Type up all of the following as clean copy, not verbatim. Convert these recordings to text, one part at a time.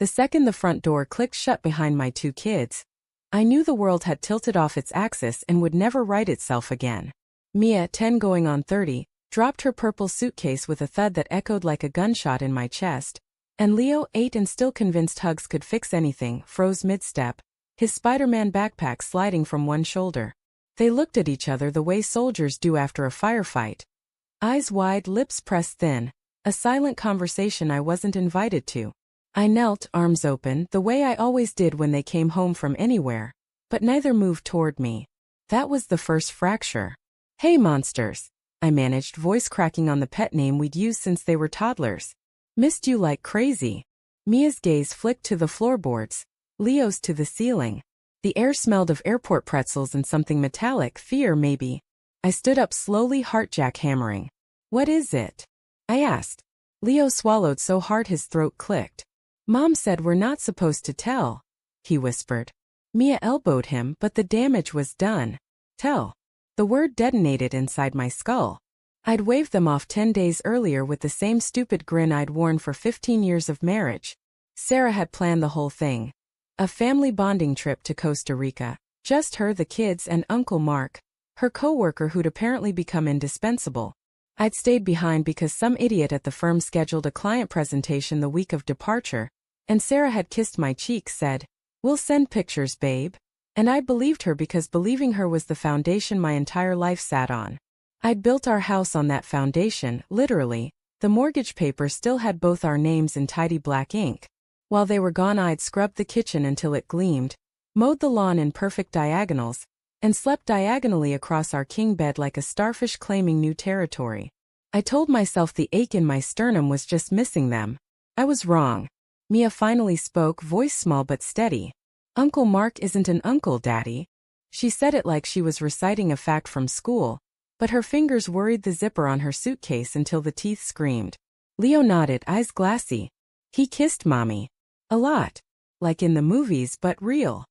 The second the front door clicked shut behind my two kids, I knew the world had tilted off its axis and would never right itself again. Mia, 10 going on 30, dropped her purple suitcase with a thud that echoed like a gunshot in my chest, and Leo, 8 and still convinced hugs could fix anything, froze mid-step, his Spider-Man backpack sliding from one shoulder. They looked at each other the way soldiers do after a firefight. Eyes wide, lips pressed thin, a silent conversation I wasn't invited to. I knelt, arms open, the way I always did when they came home from anywhere, but neither moved toward me. That was the first fracture. "Hey monsters," I managed, voice cracking on the pet name we'd used since they were toddlers. "Missed you like crazy." Mia's gaze flicked to the floorboards, Leo's to the ceiling. The air smelled of airport pretzels and something metallic, fear maybe. I stood up slowly, heart jackhammering. "What is it?" I asked. Leo swallowed so hard his throat clicked. "Mom said we're not supposed to tell," he whispered. Mia elbowed him, but the damage was done. Tell. The word detonated inside my skull. I'd waved them off 10 days earlier with the same stupid grin I'd worn for 15 years of marriage. Sarah had planned the whole thing. A family bonding trip to Costa Rica. Just her, the kids, and Uncle Mark, her co-worker who'd apparently become indispensable. I'd stayed behind because some idiot at the firm scheduled a client presentation the week of departure, and Sarah had kissed my cheek, said, "We'll send pictures, babe." And I believed her because believing her was the foundation my entire life sat on. I'd built our house on that foundation, literally. The mortgage paper still had both our names in tidy black ink. While they were gone, I'd scrubbed the kitchen until it gleamed, mowed the lawn in perfect diagonals, and slept diagonally across our king bed like a starfish claiming new territory. I told myself the ache in my sternum was just missing them. I was wrong. Mia finally spoke, voice small but steady. "Uncle Mark isn't an uncle, Daddy." She said it like she was reciting a fact from school, but her fingers worried the zipper on her suitcase until the teeth screamed. Leo nodded, eyes glassy. "He kissed Mommy. A lot. Like in the movies, but real."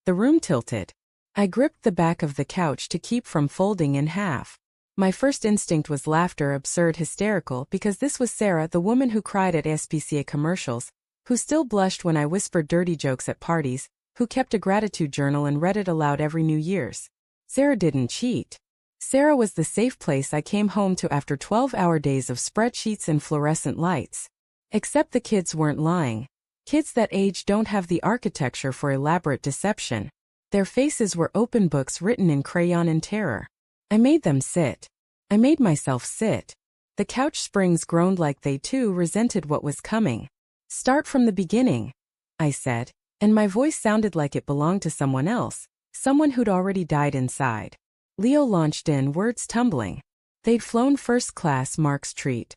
The room tilted. I gripped the back of the couch to keep from folding in half. My first instinct was laughter, absurd, hysterical, because this was Sarah, the woman who cried at SPCA commercials, who still blushed when I whispered dirty jokes at parties, who kept a gratitude journal and read it aloud every New Year's. Sarah didn't cheat. Sarah was the safe place I came home to after 12-hour days of spreadsheets and fluorescent lights. Except the kids weren't lying. Kids that age don't have the architecture for elaborate deception. Their faces were open books written in crayon in terror. I made them sit. I made myself sit. The couch springs groaned like they too resented what was coming. "Start from the beginning," I said, and my voice sounded like it belonged to someone else, someone who'd already died inside. Leo launched in, words tumbling. They'd flown first class, Mark's treat.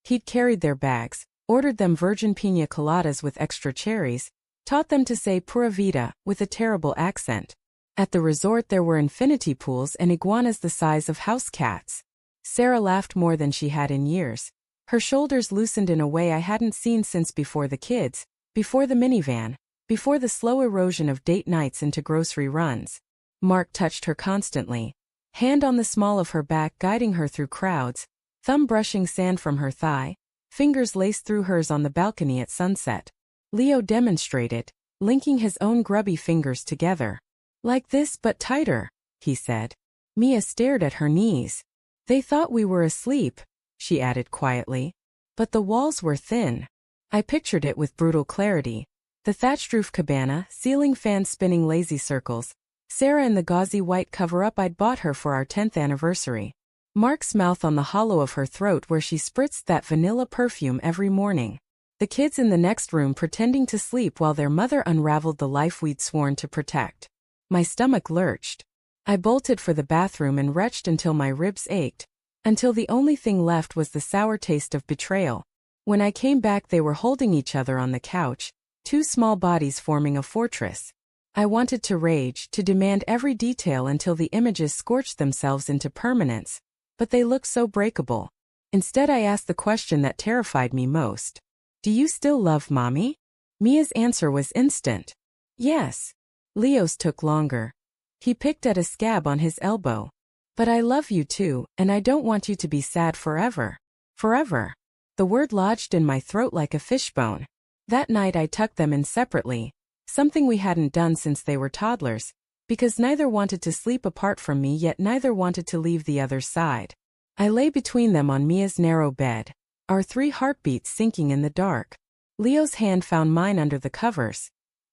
He'd carried their bags, ordered them virgin piña coladas with extra cherries, taught them to say pura vida, with a terrible accent. At the resort there were infinity pools and iguanas the size of house cats. Sarah laughed more than she had in years. Her shoulders loosened in a way I hadn't seen since before the kids, before the minivan, before the slow erosion of date nights into grocery runs. Mark touched her constantly, hand on the small of her back guiding her through crowds, thumb brushing sand from her thigh, fingers laced through hers on the balcony at sunset. Leo demonstrated, linking his own grubby fingers together. "Like this but tighter," he said. Mia stared at her knees. "They thought we were asleep," she added quietly. "But the walls were thin." I pictured it with brutal clarity. The thatched roof cabana, ceiling fans spinning lazy circles. Sarah in the gauzy white cover-up I'd bought her for our 10th anniversary. Mark's mouth on the hollow of her throat where she spritzed that vanilla perfume every morning. The kids in the next room pretending to sleep while their mother unraveled the life we'd sworn to protect. My stomach lurched. I bolted for the bathroom and retched until my ribs ached, until the only thing left was the sour taste of betrayal. When I came back they were holding each other on the couch, two small bodies forming a fortress. I wanted to rage, to demand every detail until the images scorched themselves into permanence, but they looked so breakable. Instead I asked the question that terrified me most. "Do you still love Mommy?" Mia's answer was instant. "Yes." Leo's took longer. He picked at a scab on his elbow. "But I love you too, and I don't want you to be sad forever." Forever. The word lodged in my throat like a fishbone. That night I tucked them in separately, something we hadn't done since they were toddlers, because neither wanted to sleep apart from me yet neither wanted to leave the other's side. I lay between them on Mia's narrow bed, our 3 heartbeats sinking in the dark. Leo's hand found mine under the covers.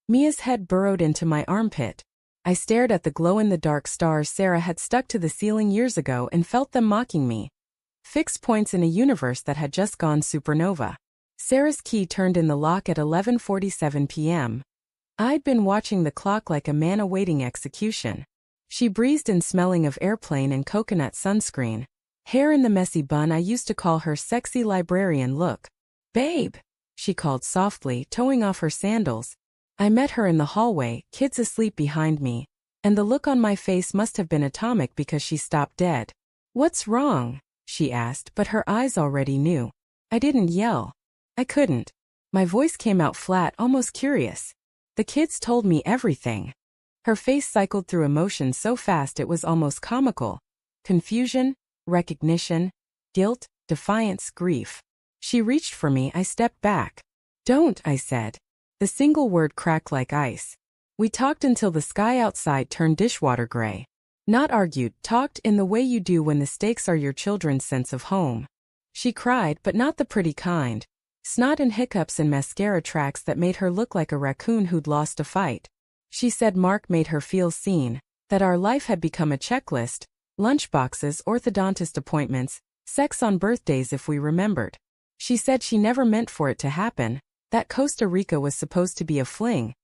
Mia's head burrowed into my armpit. I stared at the glow-in-the-dark stars Sarah had stuck to the ceiling years ago and felt them mocking me. Fixed points in a universe that had just gone supernova. Sarah's key turned in the lock at 11:47 p.m. I'd been watching the clock like a man awaiting execution. She breezed in, smelling of airplane and coconut sunscreen. Hair in the messy bun. I used to call her sexy librarian look. "Babe," she called softly, toeing off her sandals. I met her in the hallway, kids asleep behind me, and the look on my face must have been atomic because she stopped dead. "What's wrong?" she asked, but her eyes already knew. I didn't yell. I couldn't. My voice came out flat, almost curious. "The kids told me everything." Her face cycled through emotions so fast it was almost comical. Confusion, recognition, guilt, defiance, grief. She reached for me. I stepped back. "Don't," I said. The single word cracked like ice. We talked until the sky outside turned dishwater gray. Not argued, talked in the way you do when the stakes are your children's sense of home. She cried, but not the pretty kind. Snot and hiccups and mascara tracks that made her look like a raccoon who'd lost a fight. She said Mark made her feel seen, that our life had become a checklist, lunchboxes, orthodontist appointments, sex on birthdays if we remembered. She said she never meant for it to happen, that Costa Rica was supposed to be a fling.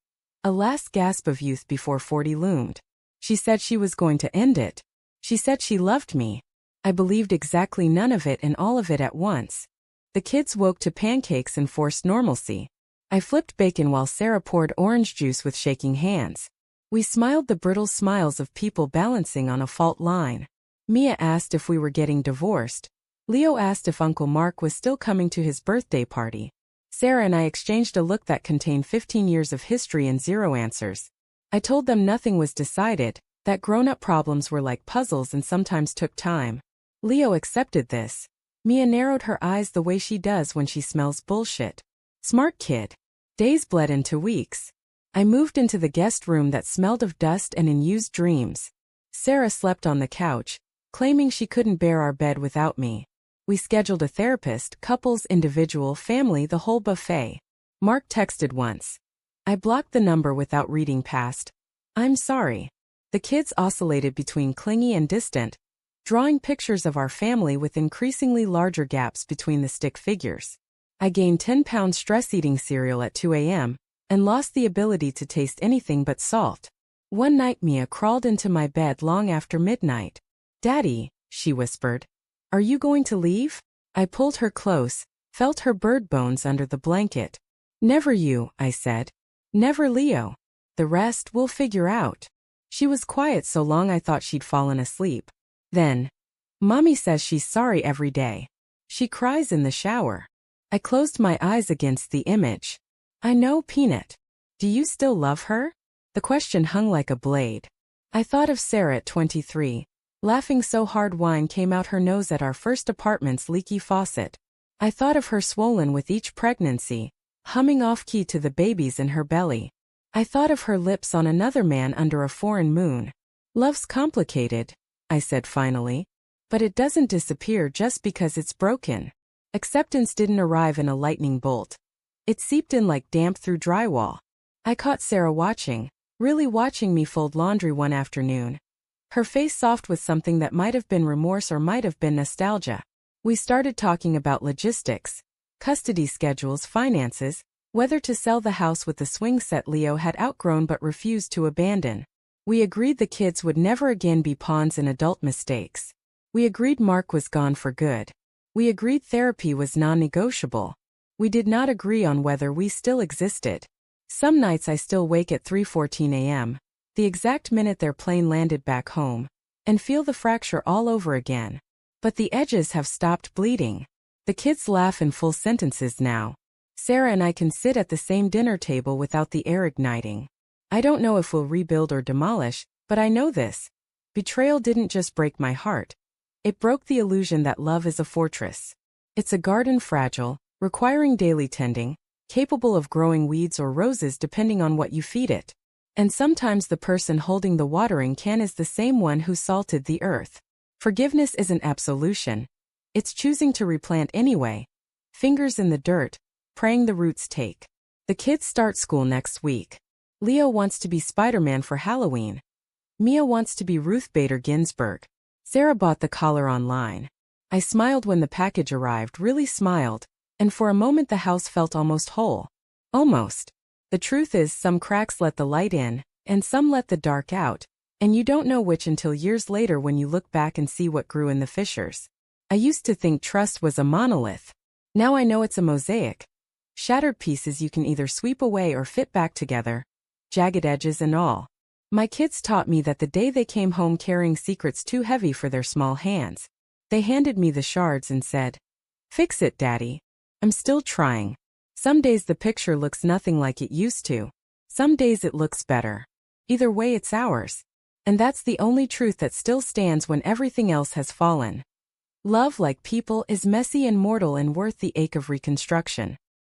A last gasp of youth before 40 loomed. She said she was going to end it. She said she loved me. I believed exactly none of it and all of it at once. The kids woke to pancakes and forced normalcy. I flipped bacon while Sarah poured orange juice with shaking hands. We smiled the brittle smiles of people balancing on a fault line. Mia asked if we were getting divorced. Leo asked if Uncle Mark was still coming to his birthday party. Sarah and I exchanged a look that contained 15 years of history and 0 answers. I told them nothing was decided, that grown-up problems were like puzzles and sometimes took time. Leo accepted this. Mia narrowed her eyes the way she does when she smells bullshit. Smart kid. Days bled into weeks. I moved into the guest room that smelled of dust and unused dreams. Sarah slept on the couch, claiming she couldn't bear our bed without me. We scheduled a therapist, couples, individual, family, the whole buffet. Mark texted once. I blocked the number without reading past. "I'm sorry." The kids oscillated between clingy and distant, drawing pictures of our family with increasingly larger gaps between the stick figures. I gained 10 pounds stress eating cereal at 2 a.m. and lost the ability to taste anything but salt. One night Mia crawled into my bed long after midnight. "Daddy," she whispered. "Are you going to leave?" I pulled her close, felt her bird bones under the blanket. "Never you," I said. "Never Leo. The rest we'll figure out." She was quiet so long I thought she'd fallen asleep. Then, "Mommy says she's sorry every day. She cries in the shower." I closed my eyes against the image. "I know, Peanut. Do you still love her?" The question hung like a blade. I thought of Sarah at 23. Laughing so hard wine came out her nose at our first apartment's leaky faucet. I thought of her swollen with each pregnancy, humming off-key to the babies in her belly. I thought of her lips on another man under a foreign moon. "Love's complicated," I said finally. "But it doesn't disappear just because it's broken." Acceptance didn't arrive in a lightning bolt. It seeped in like damp through drywall. I caught Sarah watching, really watching me fold laundry one afternoon. Her face soft with something that might have been remorse or might have been nostalgia. We started talking about logistics, custody schedules, finances, whether to sell the house with the swing set Leo had outgrown but refused to abandon. We agreed the kids would never again be pawns in adult mistakes. We agreed Mark was gone for good. We agreed therapy was non-negotiable. We did not agree on whether we still existed. Some nights I still wake at 3:14 a.m., the exact minute their plane landed back home, and feel the fracture all over again. But the edges have stopped bleeding. The kids laugh in full sentences now. Sarah and I can sit at the same dinner table without the air igniting. I don't know if we'll rebuild or demolish, but I know this. Betrayal didn't just break my heart. It broke the illusion that love is a fortress. It's a garden fragile, requiring daily tending, capable of growing weeds or roses depending on what you feed it. And sometimes the person holding the watering can is the same one who salted the earth. Forgiveness isn't absolution. It's choosing to replant anyway. Fingers in the dirt, praying the roots take. The kids start school next week. Leo wants to be Spider-Man for Halloween. Mia wants to be Ruth Bader Ginsburg. Sarah bought the collar online. I smiled when the package arrived, really smiled, and for a moment the house felt almost whole. Almost. The truth is, some cracks let the light in, and some let the dark out, and you don't know which until years later when you look back and see what grew in the fissures. I used to think trust was a monolith. Now I know it's a mosaic. Shattered pieces you can either sweep away or fit back together, jagged edges and all. My kids taught me that the day they came home carrying secrets too heavy for their small hands. They handed me the shards and said, "Fix it, Daddy." I'm still trying. Some days the picture looks nothing like it used to. Some days it looks better. Either way, it's ours. And that's the only truth that still stands when everything else has fallen. Love, like people, is messy and mortal and worth the ache of reconstruction.